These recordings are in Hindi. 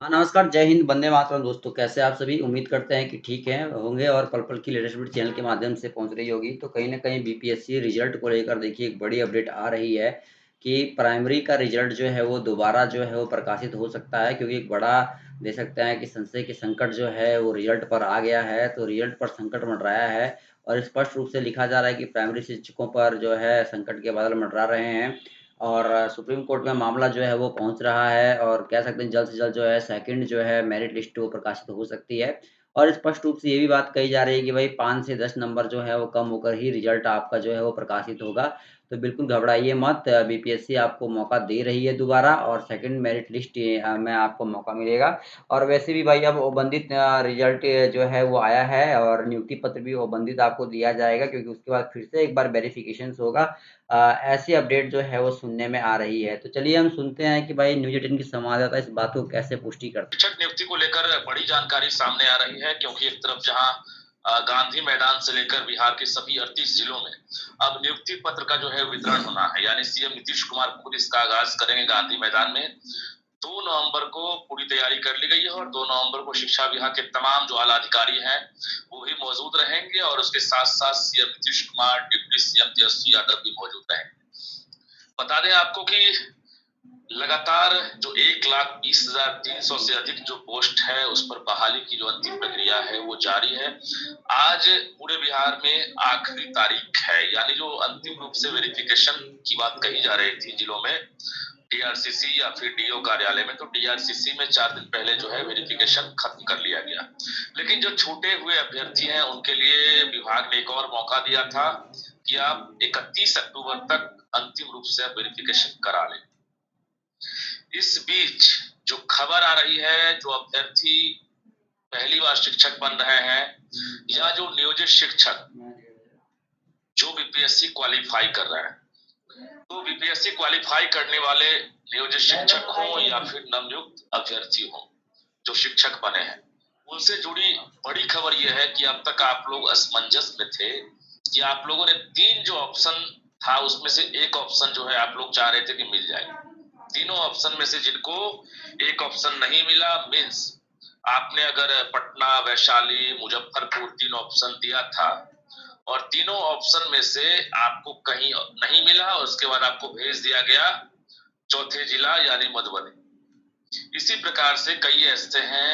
हाँ, नमस्कार, जय हिंद, वंदे मातरम दोस्तों, कैसे आप सभी? उम्मीद करते हैं कि ठीक हैं होंगे और पल-पल की लेटेस्ट अपडेट चैनल के माध्यम से पहुँच रही होगी। तो कहीं न कहीं बीपीएससी रिज़ल्ट को लेकर देखिए एक बड़ी अपडेट आ रही है कि प्राइमरी का रिज़ल्ट जो है वो दोबारा जो है वो प्रकाशित हो सकता है क्योंकि एक बड़ा दे सकते हैं कि संशय की संकट जो है वो रिज़ल्ट पर आ गया है, तो रिज़ल्ट पर संकट मंडराया है और स्पष्ट रूप से लिखा जा रहा है कि प्राइमरी शिक्षकों पर जो है संकट के बादल मंडरा रहे हैं। और सुप्रीम कोर्ट में मामला जो है वो पहुँच रहा है और कह सकते हैं जल्द से जल्द जो है सेकंड जो है मेरिट लिस्ट वो प्रकाशित हो सकती है। और स्पष्ट रूप से ये भी बात कही जा रही है कि भई 5 से 10 नंबर जो है वो कम होकर ही रिज़ल्ट आपका जो है वो प्रकाशित होगा। तो बिल्कुल घबराइए मत, बीपीएससी आपको मौका दे रही है दोबारा और सेकंड मेरिट लिस्ट में आपको मौका मिलेगा। और वैसे भी भाई अब ओबंदित रिज़ल्ट जो है वो आया है और नियुक्ति पत्र भी ओबंदित आपको दिया जाएगा क्योंकि उसके बाद फिर से एक बार वेरिफ़िकेशन्स होगा। ऐसी अपडेट जो है वो सुनने में आ रही है। तो चलिए हम सुनते हैं कि भाई न्यूज़ 18 की संवाददाता इस बात को कैसे पुष्टि करते हैं। शिक्षक नियुक्ति को लेकर बड़ी जानकारी सामने आ रही है क्योंकि एक तरफ जहां गांधी मैदान से लेकर बिहार के सभी 38 जिलों में अब नियुक्ति पत्र का जो है वितरण होना है, यानी सीएम नीतीश कुमार खुद इसका आगाज करेंगे गांधी मैदान में। 2 नवंबर को पूरी तैयारी कर ली गई है और 2 नवंबर को शिक्षा विभाग के तमाम जो आला अधिकारी हैं वो भी मौजूद रहेंगे और उसके साथ साथ CM Nitish Kumar, deputy CM Tejashwi Yadav भी मौजूद रहेंगे। बता दें आपको कि लगातार जो 1,20,300 से अधिक जो पोस्ट है उस पर बहाली की जो अंतिम प्रक्रिया है वो जारी है। आज पूरे बिहार में आखिरी तारीख है, यानी जो अंतिम रूप से वेरिफिकेशन की बात कही जा रही थी जिलों में डीआरसीसी या फिर डीओ कार्यालय में, तो डीआरसीसी में 4 दिन पहले जो है वेरिफिकेशन खत्म कर लिया गया। लेकिन जो छूटे हुए अभ्यर्थी हैं उनके लिए विभाग ने एक और मौका दिया था कि आप 31 अक्टूबर तक अंतिम रूप से वेरिफिकेशन करा लें। इस बीच जो खबर आ रही है, जो अभ्यर्थी पहली बार शिक्षक बन रहे हैं या जो नियोजित शिक्षक जो बीपीएससी क्वालिफाई कर रहे हैं, तो बीपीएससी क्वालिफाई करने वाले नियोजित शिक्षक हो या फिर नवनियुक्त अभ्यर्थी हो जो शिक्षक बने हैं, उनसे जुड़ी बड़ी खबर यह है कि अब तक आप लोग असमंजस में थे कि आप लोगों ने 3 जो ऑप्शन था उसमें से एक ऑप्शन जो है आप लोग चाह रहे थे कि मिल जाए। तीनों ऑप्शन में से जिनको एक ऑप्शन नहीं मिला, मीन्स आपने अगर पटना, वैशाली, मुजफ्फरपुर 3 ऑप्शन दिया था और तीनों ऑप्शन में से आपको कहीं नहीं मिला और उसके बाद आपको भेज दिया गया चौथे जिला यानी मधुबनी। इसी प्रकार से कई ऐसे हैं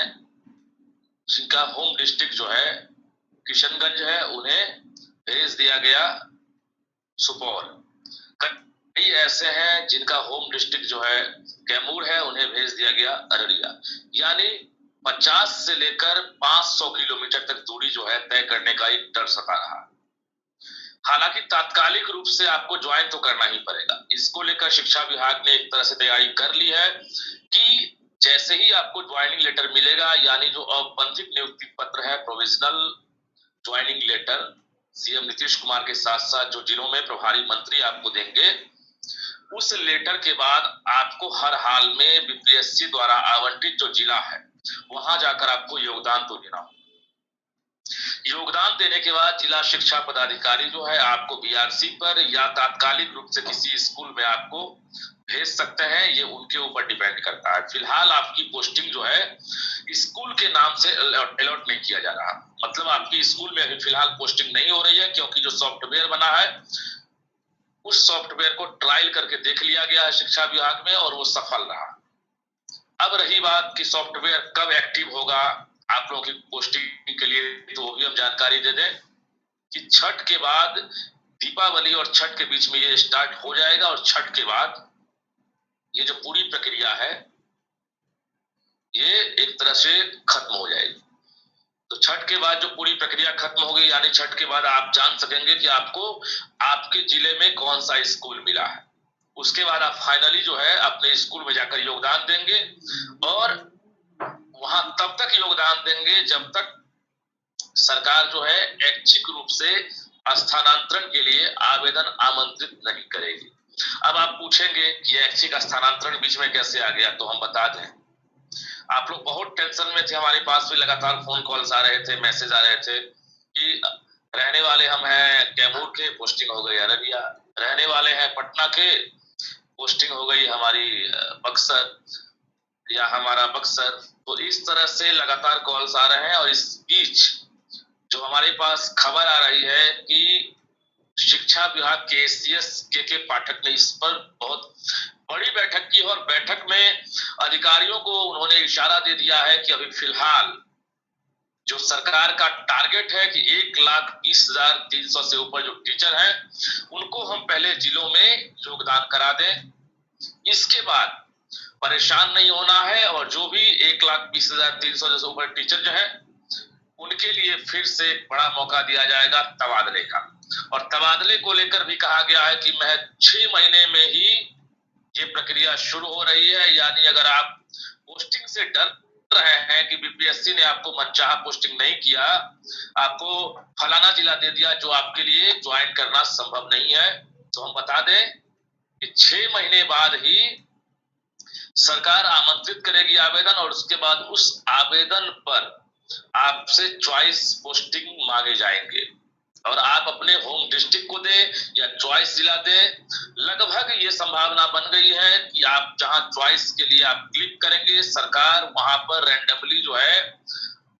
जिनका होम डिस्ट्रिक्ट जो है किशनगंज है, उन्हें भेज दिया गया सुपौल। कई ऐसे हैं जिनका होम डिस्ट्रिक्ट जो है कैमूर है, उन्हें भेज दिया गया अररिया। यानी 50 से लेकर 500 किलोमीटर तक दूरी जो है तय करने का एक डर सता रहा। हालांकि तात्कालिक रूप से आपको ज्वाइन तो करना ही पड़ेगा। इसको लेकर शिक्षा विभाग ने एक तरह से तैयारी कर ली है कि जैसे ही आपको ज्वाइनिंग लेटर मिलेगा, यानी जो औपबंधिक नियुक्ति पत्र है, provisional joining letter, CM Nitish Kumar के साथ साथ जो जिलों में प्रभारी मंत्री आपको देंगे, उस लेटर के बाद आपको हर हाल में बीपीएससी द्वारा आवंटित जो जिला है वहां जाकर आपको योगदान तो देना होगा। योगदान देने के बाद जिला शिक्षा पदाधिकारी जो है आपको बीआरसी पर या तात्कालिक रूप से किसी स्कूल में आपको भेज सकते हैं, ये उनके ऊपर डिपेंड करता है। फिलहाल आपकी पोस्टिंग जो है स्कूल के नाम से अलॉट नहीं किया जा रहा, मतलब आपकी स्कूल में अभी फिलहाल पोस्टिंग नहीं हो रही है क्योंकि जो सॉफ्टवेयर बना है उस सॉफ्टवेयर को ट्रायल करके देख लिया गया है शिक्षा विभाग में और वो सफल रहा। अब रही बात कि सॉफ्टवेयर कब एक्टिव होगा आप लोगों की पोस्टिंग के लिए, तो वो भी हम जानकारी दे दें कि छठ के बाद, दीपावली और छठ के बीच में ये स्टार्ट हो जाएगा और छठ के बाद ये जो पूरी प्रक्रिया है ये एक तरह से खत्म हो जाएगी। तो छठ के बाद जो पूरी प्रक्रिया खत्म हो गई, यानी छठ के बाद आप जान सकेंगे कि आपको आपके जिले में कौन सा स्कूल मिला है। उसके बाद आप फाइनली जो है अपने स्कूल में जाकर योगदान देंगे और वहां तब तक योगदान देंगे जब तक सरकार जो है ऐच्छिक रूप से स्थानांतरण के लिए आवेदन आमंत्रित नहीं करेगी। अब आप पूछेंगे कि ऐच्छिक स्थानांतरण बीच में कैसे आ गया, तो हम बता दें आप लोग बहुत टेंशन में थे, हमारे पास भी लगातार फोन कॉल्स आ रहे थे, मैसेज आ रहे थे कि रहने वाले हम हैं कैमूर के, पोस्टिंग हो गई अररिया, रहने वाले हैं पटना के, पोस्टिंग हो गई हमारी बक्सर, या हमारा बक्सर। तो इस तरह से लगातार कॉल्स आ रहे हैं और इस बीच जो हमारे पास खबर आ रही है कि शिक्षा विभाग के एसीएस के पाठक ने इस पर बहुत बड़ी बैठक की और बैठक में अधिकारियों को उन्होंने इशारा दे दिया है कि अभी फिलहाल जो सरकार का टारगेट है कि 1,20,300 से ऊपर जो टीचर हैं उनको हम पहले जिलों में योगदान करा दें, इसके बाद परेशान नहीं होना है और जो भी 1,20,300 से ऊपर टीचर जो है उनके लिए फिर से एक बड़ा मौका दिया जाएगा तबादले का। और तबादले को लेकर भी कहा गया है कि महज 6 महीने में ही ये प्रक्रिया शुरू हो रही है। यानी अगर आप पोस्टिंग से डर रहे हैं कि बीपीएससी ने आपको मनचाहा पोस्टिंग नहीं किया, आपको फलाना जिला दे दिया जो आपके लिए ज्वाइन करना संभव नहीं है, तो हम बता दें कि 6 महीने बाद ही सरकार आमंत्रित करेगी आवेदन और उसके बाद उस आवेदन पर आपसे चॉइस पोस्टिंग मांगे जाएंगे और आप अपने होम डिस्ट्रिक्ट को दें या चॉइस जिला दें। लगभग ये संभावना बन गई है कि आप जहां चॉइस के लिए आप क्लिक करेंगे सरकार वहां पर रैंडमली जो है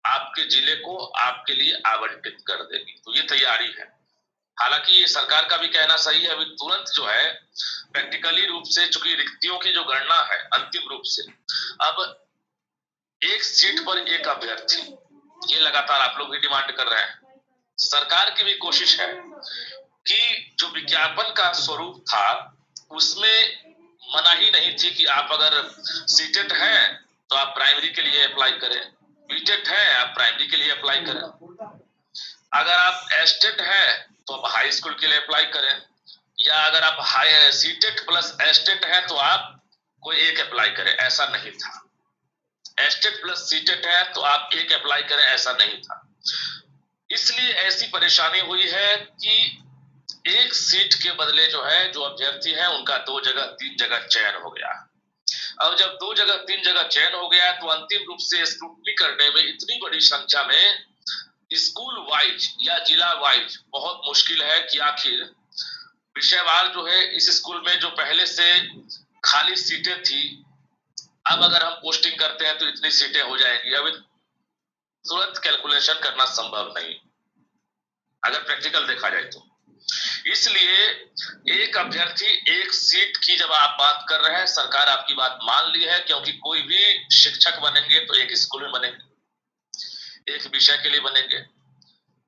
आपके जिले को आपके लिए आवंटित कर देगी। तो ये तैयारी है। हालांकि ये सरकार का भी कहना सही है, अभी तुरंत जो है प्रैक्टिकली रूप से चूंकि रिक्तियों की जो गणना है अंतिम रूप से अब एक सीट पर एक अभ्यर्थी, ये लगातार आप लोग भी डिमांड कर रहे हैं। सरकार की भी कोशिश है कि जो विज्ञापन का स्वरूप था उसमें मनाही नहीं थी कि आप अगर सीटेट हैं तो आप प्राइमरी के लिए अप्लाई करें, बीटेट है आप प्राइमरी के लिए अप्लाई करें, अगर आप एस्टेट है तो आप हाई स्कूल के लिए अप्लाई करें, या अगर आप हाई सीटेट प्लस एस्टेट है तो आप कोई एक अप्लाई करें। ऐसा नहीं था। एस्टेट प्लस सीटेट है तो आप एक अप्लाई करें, ऐसा नहीं था। इसलिए ऐसी परेशानी हुई है कि एक सीट के बदले जो है जो अभ्यर्थी है उनका 2 जगह 3 जगह चयन हो गया। अब जब 2 जगह 3 जगह चयन हो गया तो अंतिम रूप से स्क्रूटनी करने में इतनी बड़ी संख्या में स्कूल वाइज या जिला वाइज बहुत मुश्किल है कि आखिर विषयवार जो है इस स्कूल में जो पहले से खाली सीटें थी अब अगर हम पोस्टिंग करते हैं तो इतनी सीटें हो जाएंगी। अभी तुरंत कैलकुलेशन करना संभव नहीं अगर प्रैक्टिकल देखा जाए तो। इसलिए एक अभ्यर्थी एक सीट की जब आप बात कर रहे हैं सरकार आपकी बात मान ली है, क्योंकि कोई भी शिक्षक बनेंगे तो एक स्कूल में बनेंगे, एक विषय के लिए बनेंगे,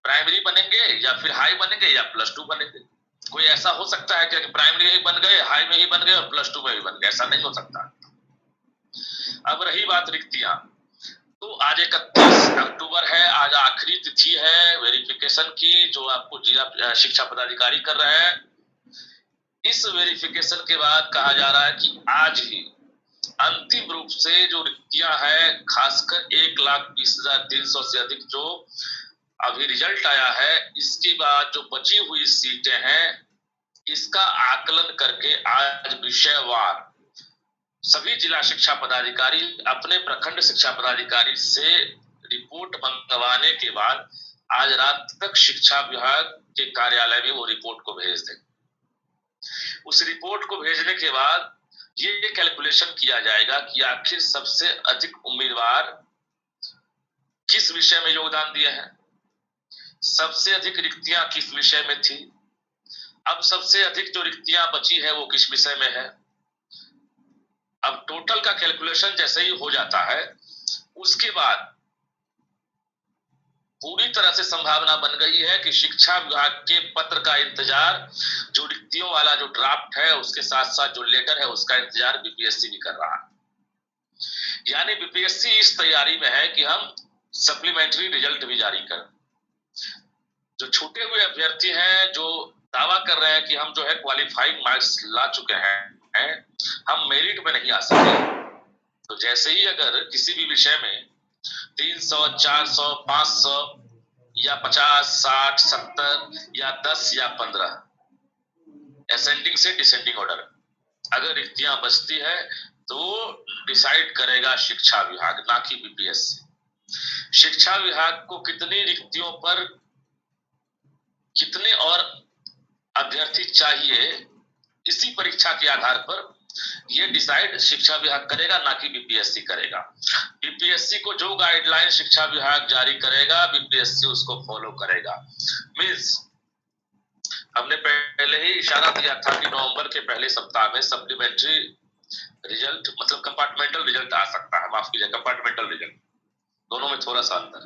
प्राइमरी बनेंगे या फिर हाई बनेंगे या +2 बनेंगे। कोई ऐसा हो सकता है कि प्राइमरी में ही बन गए, हाई में ही बन गए और +2 में भी बन गए? ऐसा नहीं हो सकता। अब रही बात रिक्तियां, तो आज 31 अक्टूबर है, आज आखिरी तिथि है वेरिफिकेशन की जो आपको जिला शिक्षा पदाधिकारी कर रहे हैं। इस वेरिफिकेशन के बाद कहा जा रहा है कि आज ही अंतिम रूप से जो रिक्तियां हैं खासकर 1,20,300 से अधिक जो अभी रिजल्ट आया है इसके बाद जो बची हुई सीटें हैं इसका आकलन करके आज विषयवार सभी जिला शिक्षा पदाधिकारी अपने प्रखंड शिक्षा पदाधिकारी से रिपोर्ट मंगवाने के बाद आज रात तक शिक्षा विभाग के कार्यालय में वो रिपोर्ट को भेज दें। उस रिपोर्ट को भेजने के बाद ये कैलकुलेशन किया जाएगा कि आखिर सबसे अधिक उम्मीदवार किस विषय में योगदान दिए हैं, सबसे अधिक रिक्तियां किस विषय में थी, अब सबसे अधिक जो रिक्तियां बची है वो किस विषय में है। अब टोटल का कैलकुलेशन जैसे ही हो जाता है उसके बाद पूरी तरह से संभावना बन गई है कि शिक्षा विभाग के पत्र का इंतजार, जो रिक्तियों वाला जो ड्राफ्ट है उसके साथ साथ जो लेटर है उसका इंतजार बीपीएससी भी कर रहा है। यानी बीपीएससी इस तैयारी में है कि हम सप्लीमेंट्री रिजल्ट भी जारी कर, जो छूटे हुए अभ्यर्थी हैं जो दावा कर रहे हैं कि हम जो है क्वालिफाइंग मार्क्स ला चुके हैं हम मेरिट में नहीं आ सके, तो जैसे ही अगर किसी भी विषय में 300, 400, 500 या 50, 60, 70 या 10 या 15 असेंडिंग से डिसेंडिंग ऑर्डर अगर रिक्तियां बचती है तो डिसाइड करेगा शिक्षा विभाग, ना कि बीपीएससी। शिक्षा विभाग को कितनी रिक्तियों पर कितने और अभ्यर्थी चाहिए इसी परीक्षा के आधार पर ये डिसाइड शिक्षा विभाग करेगा, ना कि बीपीएससी करेगा। बीपीएससी को जो गाइडलाइन शिक्षा विभाग जारी करेगा, बीपीएससी उसको फॉलो करेगा। मीन्स हमने पहले ही इशारा दिया था कि नवंबर के पहले सप्ताह में सप्लीमेंट्री रिजल्ट मतलब कंपार्टमेंटल रिजल्ट आ सकता है। माफ कीजिए, कंपार्टमेंटल रिजल्ट, दोनों में थोड़ा सा अंतर।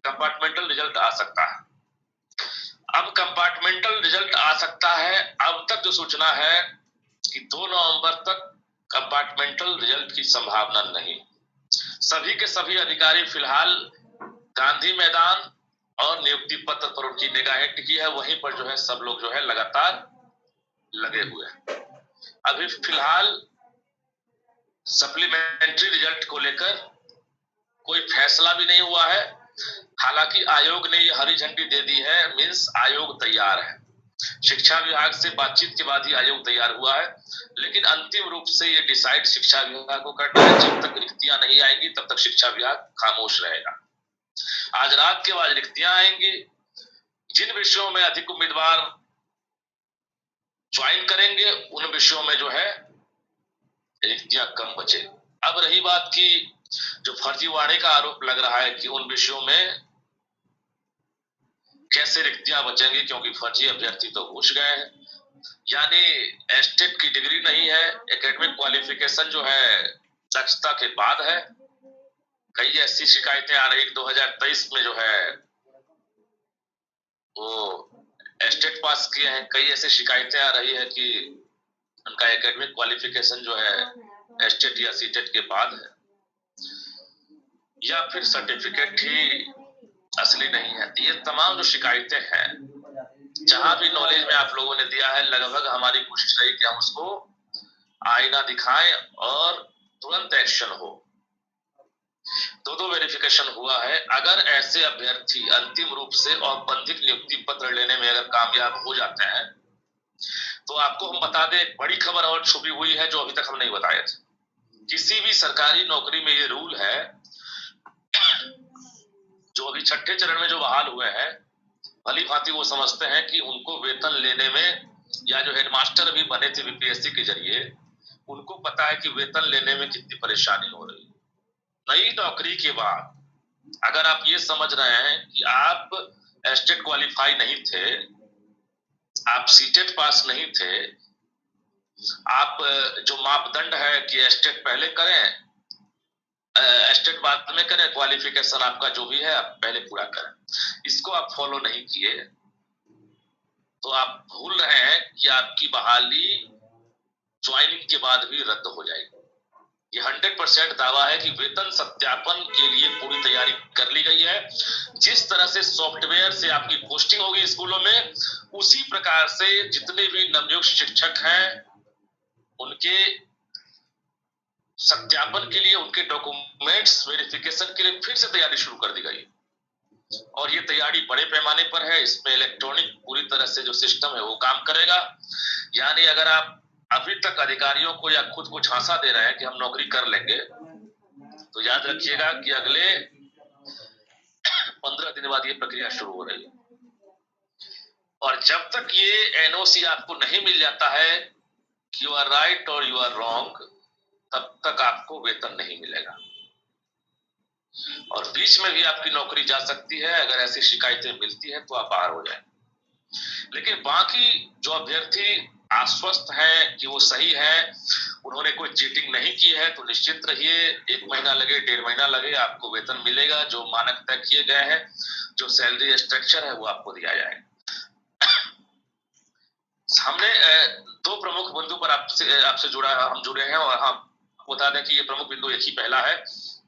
कंपार्टमेंटल रिजल्ट आ सकता है। अब कंपार्टमेंटल रिजल्ट आ सकता है। अब तक जो सूचना है कि 2 नवंबर तक कंपार्टमेंटल रिजल्ट की संभावना नहीं। सभी के सभी अधिकारी फिलहाल गांधी मैदान और नियुक्ति पत्र पर उनकी निगाहें टिकी है। वहीं पर जो है सब लोग जो है लगातार लगे हुए हैं। अभी फिलहाल सप्लीमेंट्री रिजल्ट को लेकर कोई फैसला भी नहीं हुआ है। हालांकि आयोग ने ये हरी झंडी दे दी है, मीन्स आयोग तैयार है। शिक्षा विभाग से बातचीत के बाद ही आयोग तैयार हुआ है, लेकिन अंतिम रूप से ये डिसाइड शिक्षा विभाग को करना है। जब तक रिक्तियां नहीं आएंगी तब तक शिक्षा विभाग खामोश रहेगा। आज रात के बाद रिक्तियां आएंगी। जिन विषयों में अधिक उम्मीदवार ज्वाइन करेंगे उन विषयों में जो है रिक्तियां कम बचे। अब रही बात की जो फर्जीवाड़े का आरोप लग रहा है कि उन विषयों में कैसे रिक्तियां बचेंगी, क्योंकि फर्जी अभ्यर्थी तो घुस गए हैं। यानी एस्टेट की डिग्री नहीं है, एकेडमिक क्वालिफिकेशन जो है दक्षता के बाद है। कई ऐसी शिकायतें आ रही 2023 में जो है वो एस्टेट पास किए हैं। कई ऐसी शिकायतें आ रही है कि उनका एकेडमिक क्वालिफिकेशन जो है एस्टेट या सीटेट के बाद है, या फिर सर्टिफिकेट ही असली नहीं है। ये तमाम जो शिकायतें हैं, जहां भी नॉलेज में आप लोगों ने दिया है, लगभग हमारी कोशिश रही कि हम उसको आईना दिखाएं और तुरंत एक्शन हो। दो वेरिफिकेशन हुआ है। अगर ऐसे अभ्यर्थी अंतिम रूप से औपबंधिक नियुक्ति पत्र लेने में अगर कामयाब हो जाते हैं, तो आपको हम बता दें, एक बड़ी खबर और छुपी हुई है जो अभी तक हम नहीं बताए थे। किसी भी सरकारी नौकरी में ये रूल है, जो अभी छठे चरण में जो बहाल हुए हैं, भली भांति वो समझते हैं कि उनको वेतन लेने में, या जो हेडमास्टर अभी बने थे बीपीएससी के जरिए, उनको पता है कि वेतन लेने में कितनी परेशानी हो रही है। नई नौकरी के बाद अगर आप ये समझ रहे हैं कि आप एस्टेट क्वालिफाई नहीं थे, आप सीटेट पास नहीं थे, आप जो मापदंड है कि एस्टेट पहले करें, एस्टेट बाद में करें, क्वालिफिकेशन आपका जो भी है आप पहले पूरा करें, इसको आप फॉलो नहीं किए, तो आप भूल रहे हैं कि आपकी बहाली ज्वाइनिंग के बाद भी रद्द हो जाएगी। ये 100% दावा है कि वेतन सत्यापन के लिए पूरी तैयारी कर ली गई है। जिस तरह से सॉफ्टवेयर से आपकी पोस्टिंग होगी स्कूलों में, उसी प्रकार से जितने भी नवनियुक्त शिक्षक हैं उनके सत्यापन के लिए, उनके डॉक्यूमेंट्स वेरिफिकेशन के लिए फिर से तैयारी शुरू कर दी गई। और ये तैयारी बड़े पैमाने पर है। इसमें इलेक्ट्रॉनिक पूरी तरह से जो सिस्टम है वो काम करेगा। यानी अगर आप अभी तक अधिकारियों को या खुद को झांसा दे रहे हैं कि हम नौकरी कर लेंगे, तो याद रखिएगा कि अगले 15 दिन बाद ये प्रक्रिया शुरू हो रही है। और जब तक ये एनओसी आपको नहीं मिल जाता है कि यू आर राइट और यू आर रॉन्ग, तब तक आपको वेतन नहीं मिलेगा। और बीच में भी आपकी नौकरी जा सकती है। अगर ऐसी शिकायतें मिलती हैं तो आप बाहर हो जाएं। लेकिन बाकी जो अभ्यर्थी आश्वस्त हैं कि वो सही है, उन्होंने कोई चीटिंग नहीं की है, तो निश्चित रहिए, 1 महीना लगे 1.5 महीना लगे, आपको वेतन मिलेगा। जो मानक तय किए गए हैं, जो सैलरी स्ट्रक्चर है वो आपको दिया जाएगा। हमने 2 प्रमुख बिंदु पर आपसे हम जुड़े हैं, और हम बता दें कि ये प्रमुख बिंदु एक ही पहला है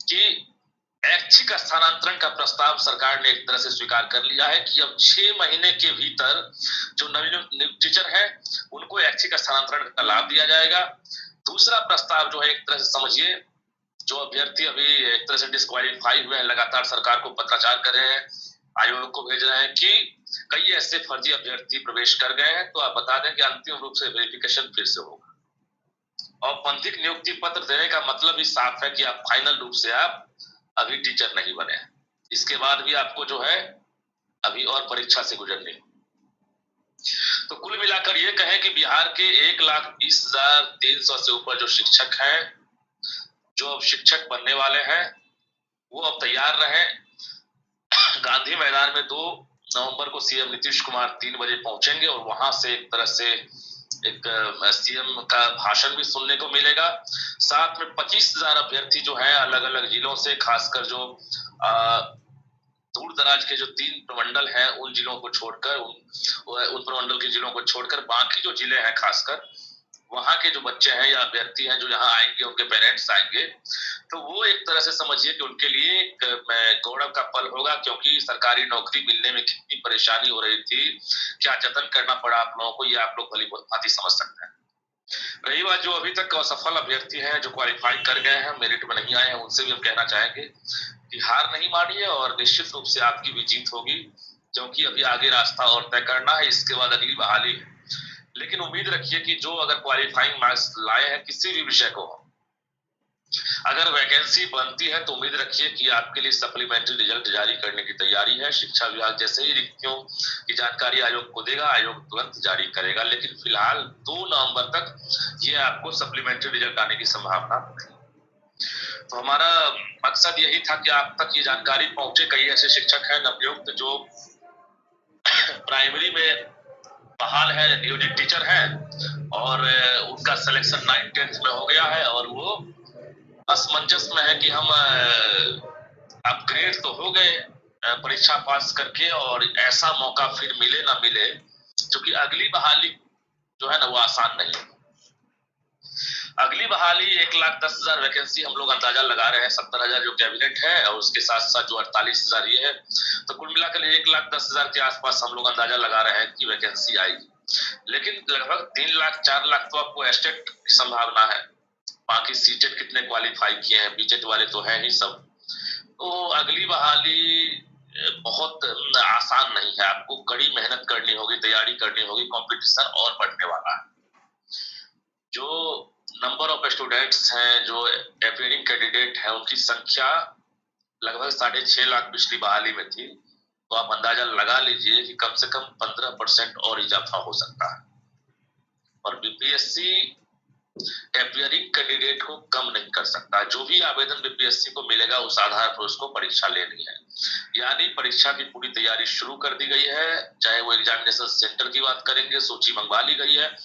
कि ऐच्छिक स्थानांतरण का प्रस्ताव सरकार ने एक तरह से स्वीकार कर लिया है कि अब 6 महीने के भीतर जो नवनियुक्त टीचर है उनको ऐच्छिक स्थानांतरण का लाभ दिया जाएगा। दूसरा प्रस्ताव जो है, एक तरह से समझिए, जो अभ्यर्थी अभी एक तरह से डिस्क्वालीफाई हुए हैं, लगातार सरकार को पत्राचार कर रहे हैं, आयोग को भेज रहे हैं कि कई ऐसे फर्जी अभ्यर्थी प्रवेश कर गए हैं, तो आप बता दें कि अंतिम रूप से वेरिफिकेशन फिर से होगा। औपबंधिक नियुक्ति पत्र देने का मतलब ही साफ है कि आप फाइनल रूप से आप अभी टीचर नहीं बने हैं। इसके बाद भी आपको जो है अभी और परीक्षा से गुजरनी। तो कुल मिलाकर ये कहें कि बिहार के 1,20,300 से ऊपर जो शिक्षक हैं, जो अब शिक्षक बनने वाले हैं, वो अब तैयार रहे। गांधी मैदान में 2 नवंबर को सीएम नीतीश कुमार 3 बजे पहुंचेंगे और वहां से एक तरह से एक सीएम का भाषण भी सुनने को मिलेगा। साथ में 25,000 अभ्यर्थी जो है अलग अलग जिलों से, खासकर जो दूर दराज के जो 3 प्रमंडल हैं उन जिलों को छोड़कर, उन प्रमंडल के जिलों को छोड़कर बाकी जो जिले हैं खासकर वहां के जो बच्चे हैं या अभ्यर्थी हैं जो यहाँ आएंगे, उनके पेरेंट्स आएंगे, तो वो एक तरह से समझिए कि उनके लिए एक गौरव का पल होगा, क्योंकि सरकारी नौकरी मिलने में कितनी परेशानी हो रही थी, क्या जतन करना पड़ा आप लोगों को, ये आप लोग भली भांति समझ सकते हैं। रही बात जो अभी तक असफल अभ्यर्थी हैं, जो क्वालिफाई कर गए हैं, मेरिट में नहीं आए हैं, उनसे भी हम कहना चाहेंगे कि हार नहीं मानिए और निश्चित रूप से आपकी भी जीत होगी, क्योंकि अभी आगे रास्ता और तय करना है, इसके बाद अगली बहाली है। लेकिन उम्मीद रखिए कि जो अगर क्वालिफाइंग मार्क्स लाए हैं किसी भी विषय को, अगर वैकेंसी बनती है तो उम्मीद रखिए कि आपके लिए सप्लीमेंट्री रिजल्ट जारी करने की तैयारी है। शिक्षा विभाग जैसे ही रिक्तियों की जानकारी आयोग को देगा, आयोग तुरंत जारी करेगा, लेकिन फिलहाल 2 नवंबर तक ये आपको सप्लीमेंट्री रिजल्ट आने की संभावना नहीं। तो हमारा मकसद यही था कि आप तक ये जानकारी पहुंचे। कई ऐसे शिक्षक हैं नवनियुक्त जो प्राइमरी में बहाल है, नियोजित टीचर है, और उनका सिलेक्शन 9th-10th में हो गया है और वो असमंजस में है कि हम अपग्रेड तो हो गए परीक्षा पास करके, और ऐसा मौका फिर मिले ना मिले, क्योंकि अगली बहाली जो है ना वो आसान नहीं है। अगली बहाली 1,10,000 वैकेंसी हम लोग अंदाजा लगा रहे हैं, 70,000 जो कैबिनेट है और उसके साथ साथ जो 48,000 ये है, तो कुल मिलाकर 1,10,000 के आसपास हम लोग अंदाजा लगा रहे हैं कि वैकेंसी आएगी। लेकिन लगभग 3 लाख 4 लाख तो आपको एस्टेट की संभावना है, बाकी सीटेट कितने क्वालिफाई किए हैं, बीटेट वाले तो है ही सब। तो अगली बहाली बहुत आसान नहीं है, आपको कड़ी मेहनत करनी होगी, तैयारी करनी होगी, कंपटीशन और बढ़ने वाला है। जो नंबर ऑफ स्टूडेंट्स हैं, जो अपियरिंग कैंडिडेट है, उनकी संख्या लगभग 6.5 लाख पिछली बहाली में थी, तो आप अंदाजा लगा लीजिए कि कम से कम 15% और इजाफा हो सकता है। और बीपीएससी अपियरिंग कैंडिडेट को कम नहीं कर सकता। जो भी आवेदन बीपीएससी को मिलेगा उस आधार पर उसको परीक्षा लेनी है, यानी परीक्षा की पूरी तैयारी शुरू कर दी गई है। चाहे वो एग्जामिनेशन सेंटर की बात करेंगे, सूची मंगवा ली गई है,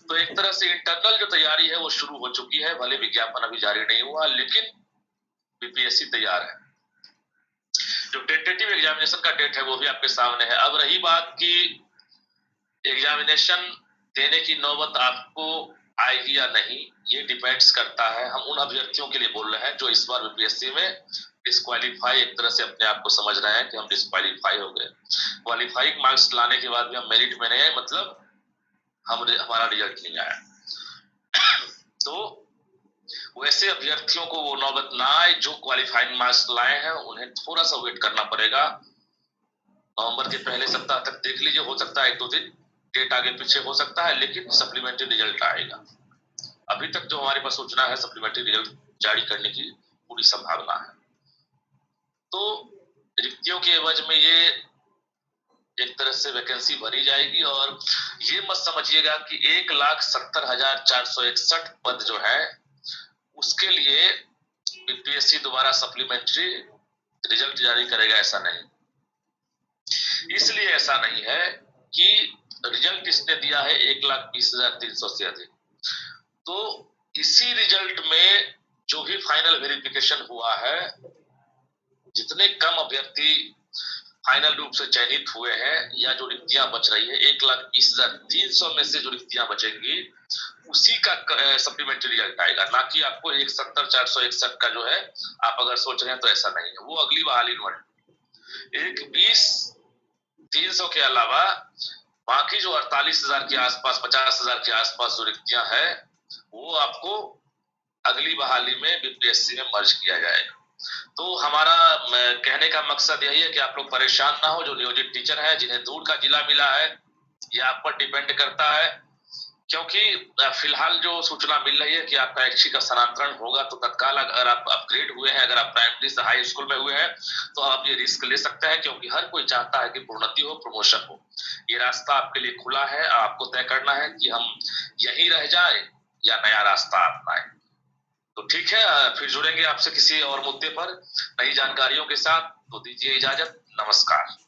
तो एक तरह से इंटरनल जो तैयारी है वो शुरू हो चुकी है। भले विज्ञापन अभी जारी नहीं हुआ, लेकिन बीपीएससी तैयार है। जो टेंटेटिव एग्जामिनेशन का डेट है वो भी आपके सामने है। अब रही बात की एग्जामिनेशन देने की नौबत आपको आएगी या नहीं, ये डिपेंड्स करता है। हम उन अभ्यर्थियों के लिए बोल रहे हैं जो इस बार बीपीएससी में डिस्क्वालीफाई, एक तरह से अपने आप को समझ रहे हैं कि हम डिस्क्वालीफाई हो गए। क्वालिफाइंग मार्क्स लाने के बाद भी हम मेरिट में नहीं आए, मतलब हमारा रिजल्ट नहीं आया। तो वैसे अभ्यर्थियों को वो नौबत ना आए, जो क्वालिफाइंग मार्क्स लाए हैं उन्हें थोड़ा सा वेट करना पड़ेगा। नवंबर के पहले सप्ताह तक देख लीजिए, हो सकता है 1-2 दिन डेट आगे पीछे हो सकता है, लेकिन सप्लीमेंट्री रिजल्ट आएगा। अभी तक जो हमारे पास सूचना है, सप्लीमेंट्री रिजल्ट जारी करने की पूरी संभावना है। तो रिक्तियों के एवज में ये एक तरह से वैकेंसी भरी जाएगी, और ये मत समझिएगा कि 1,70,461 पद जो है उसके लिए बीपीएससी दोबारा सप्लीमेंट्री रिजल्ट जारी करेगा, ऐसा नहीं। इसलिए ऐसा नहीं है कि रिजल्ट इसने दिया है 1,20,300 से अधिक, तो इसी रिजल्ट में जो भी फाइनल वेरिफिकेशन हुआ है, जितने कम अभ्यर्थी फाइनल रूप से चयनित हुए हैं या जो रिक्तियां बच रही है, 1,20,300 में से जो रिक्तियां बचेंगी उसी का सप्लीमेंट्री रिजल्ट आएगा, ना कि आपको 1,70,461 का जो है आप अगर सोच रहे हैं तो ऐसा नहीं है, वो अगली बहाली में। 1,20,300 के अलावा बाकी जो 48,000 के आसपास, 50,000 के आसपास जो रिक्तियां है वो आपको अगली बहाली में बीपीएससी में मर्ज किया जाएगा। तो हमारा कहने का मकसद यही है कि आप लोग परेशान ना हो। जो नियोजित टीचर है, जिन्हें दूर का जिला मिला है, ये आप पर डिपेंड करता है क्योंकि फिलहाल जो सूचना मिल रही है कि आपका ऐच्छिक स्थानांतरण होगा, तो तत्काल अगर आप अपग्रेड हुए हैं, अगर आप प्राइमरी से हाई स्कूल में हुए हैं, तो आप ये रिस्क ले सकते हैं, क्योंकि हर कोई चाहता है कि प्रोन्नति हो, प्रमोशन हो। ये रास्ता आपके लिए खुला है, आपको तय करना है कि हम यहीं रह जाए या नया रास्ता अपनाएं। तो ठीक है, फिर जुड़ेंगे आपसे किसी और मुद्दे पर नई जानकारियों के साथ। तो दीजिए इजाजत, नमस्कार।